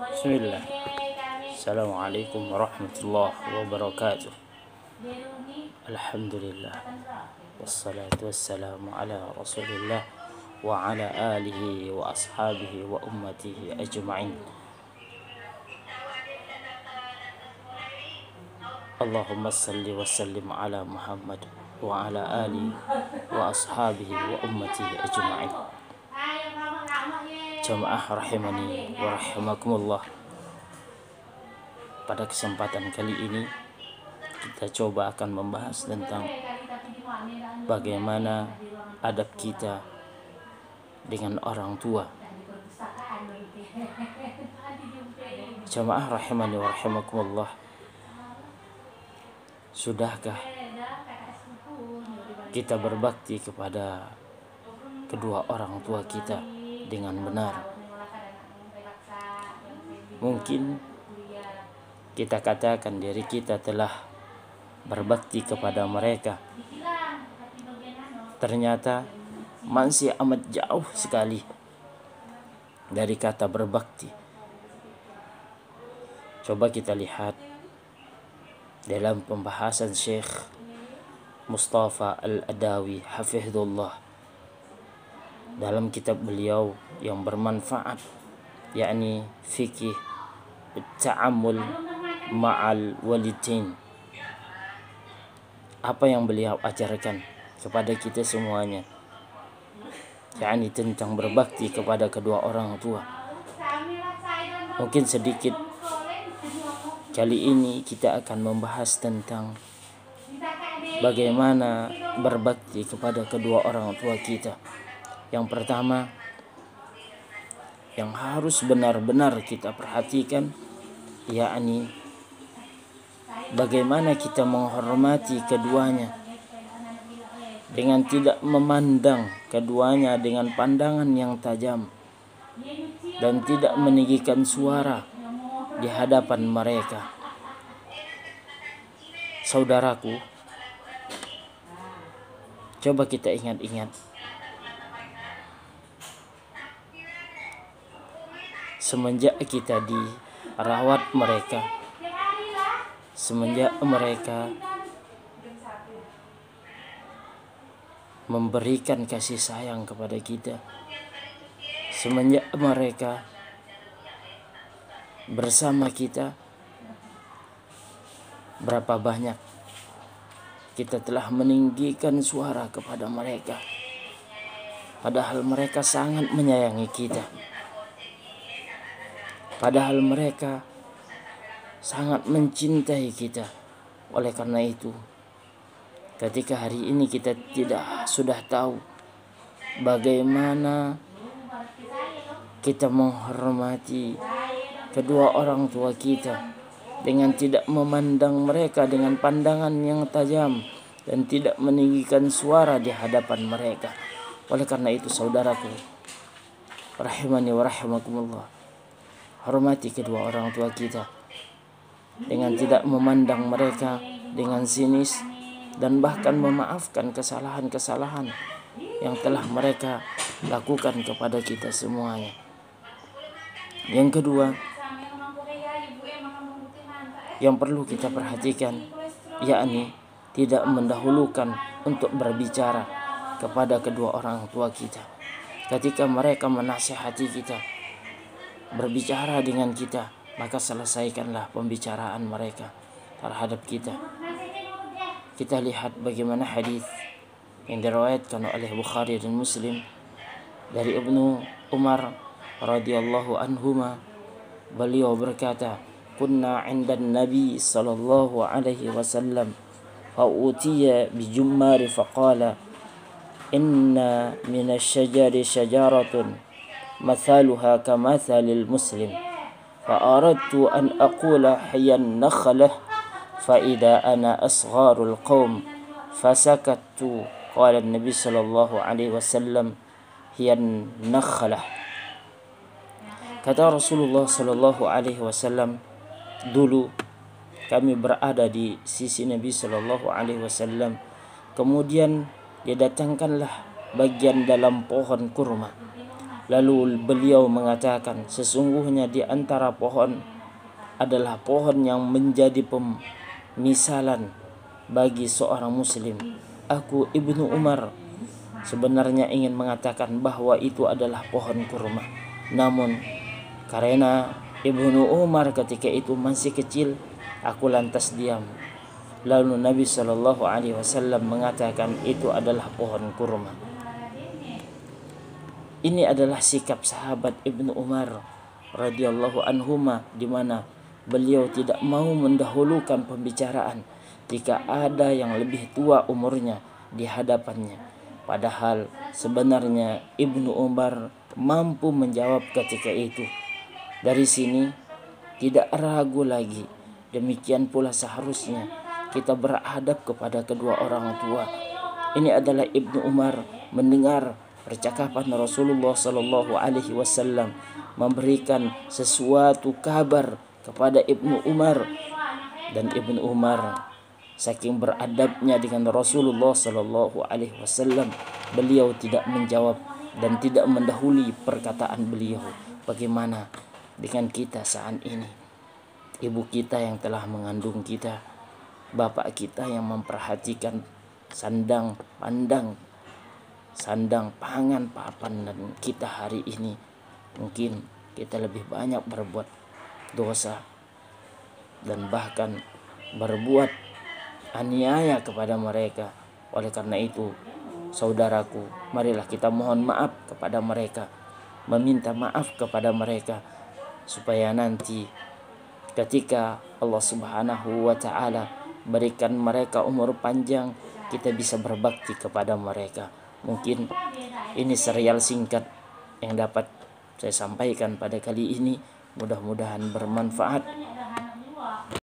Bismillah. Assalamualaikum warahmatullahi wabarakatuh. Alhamdulillah. Wassalatu wassalamu ala rasulillah wa ala alihi wa ashabihi wa ummatihi ajma'in. Allahumma salli wa sallim ala Muhammad wa ala alihi wa ashabihi wa ummatihi ajma'in. Jamaah rahimani wa rahimakumullah. Pada kesempatan kali ini kita coba akan membahas tentang bagaimana adab kita dengan orang tua. Jamaah rahimani wa rahimakumullah. Sudahkah kita berbakti kepada kedua orang tua kita dengan benar? Mungkin kita katakan diri kita telah berbakti kepada mereka, ternyata masih amat jauh sekali dari kata berbakti. Coba kita lihat dalam pembahasan Syekh Mustafa Al-Adawi hafizahullah dalam kitab beliau yang bermanfaat, yakni fikih ta'amul ma'al walidain. Apa yang beliau ajarkan kepada kita semuanya, yakni tentang berbakti kepada kedua orang tua. Mungkin sedikit kali ini kita akan membahas tentang bagaimana berbakti kepada kedua orang tua kita. Yang pertama yang harus benar-benar kita perhatikan, yakni bagaimana kita menghormati keduanya dengan tidak memandang keduanya dengan pandangan yang tajam dan tidak meninggikan suara di hadapan mereka. Saudaraku, coba kita ingat-ingat, semenjak kita dirawat mereka, semenjak mereka memberikan kasih sayang kepada kita, semenjak mereka bersama kita, berapa banyak kita telah meninggikan suara kepada mereka, padahal mereka sangat menyayangi kita, padahal mereka sangat mencintai kita. Oleh karena itu, ketika hari ini kita sudah tahu bagaimana kita menghormati kedua orang tua kita dengan tidak memandang mereka dengan pandangan yang tajam dan tidak meninggikan suara di hadapan mereka. Oleh karena itu, saudaraku rahimani wa rahimakumullah, hormati kedua orang tua kita dengan tidak memandang mereka dengan sinis dan bahkan memaafkan kesalahan-kesalahan yang telah mereka lakukan kepada kita semuanya. Yang kedua yang perlu kita perhatikan, yakni tidak mendahulukan untuk berbicara kepada kedua orang tua kita. Ketika mereka menasihati kita, berbicara dengan kita, maka selesaikanlah pembicaraan mereka terhadap kita. Kita lihat bagaimana hadis yang diriwayatkan oleh Bukhari dan Muslim dari Ibnu Umar radhiyallahu anhuma. Beliau berkata, kunna 'inda Nabi sallallahu alaihi wasallam fa utiya bi jummari faqala inna min asy-syajari syajaratun mathaluha kamathalil muslim fa aradtu an aqula hiyan nakhlah fa idza ana asgharul qaum fasakattu qala an-nabi sallallahu alaihi wasallam hiyan nakhlah. Kata Rasulullah sallallahu alaihi wasallam, dulu kami berada di sisi Nabi sallallahu alaihi wasallam, kemudian didatangkanlah bagian dalam pohon kurma. Lalu beliau mengatakan, sesungguhnya di antara pohon adalah pohon yang menjadi pemisalan bagi seorang muslim. Aku Ibnu Umar sebenarnya ingin mengatakan bahwa itu adalah pohon kurma. Namun karena Ibnu Umar ketika itu masih kecil, aku lantas diam. Lalu Nabi Shallallahu Alaihi Wasallam mengatakan itu adalah pohon kurma. Ini adalah sikap sahabat Ibnu Umar radhiyallahu anhuma, di mana beliau tidak mau mendahulukan pembicaraan jika ada yang lebih tua umurnya di hadapannya. Padahal sebenarnya Ibnu Umar mampu menjawab ketika itu. Dari sini tidak ragu lagi. Demikian pula seharusnya kita beradab kepada kedua orang tua. Ini adalah Ibnu Umar mendengar percakapan Rasulullah Sallallahu Alaihi Wasallam, memberikan sesuatu kabar kepada Ibnu Umar, dan Ibnu Umar saking beradabnya dengan Rasulullah Sallallahu Alaihi Wasallam, beliau tidak menjawab dan tidak mendahului perkataan beliau. Bagaimana dengan kita saat ini? Ibu kita yang telah mengandung kita, bapak kita yang memperhatikan sandang pangan papan dan kita hari ini, mungkin kita lebih banyak berbuat dosa dan bahkan berbuat aniaya kepada mereka. Oleh karena itu, saudaraku, marilah kita mohon maaf kepada mereka, meminta maaf kepada mereka, supaya nanti ketika Allah Subhanahu wa Ta'ala berikan mereka umur panjang, kita bisa berbakti kepada mereka. Mungkin ini serial singkat yang dapat saya sampaikan pada kali ini. Mudah-mudahan bermanfaat.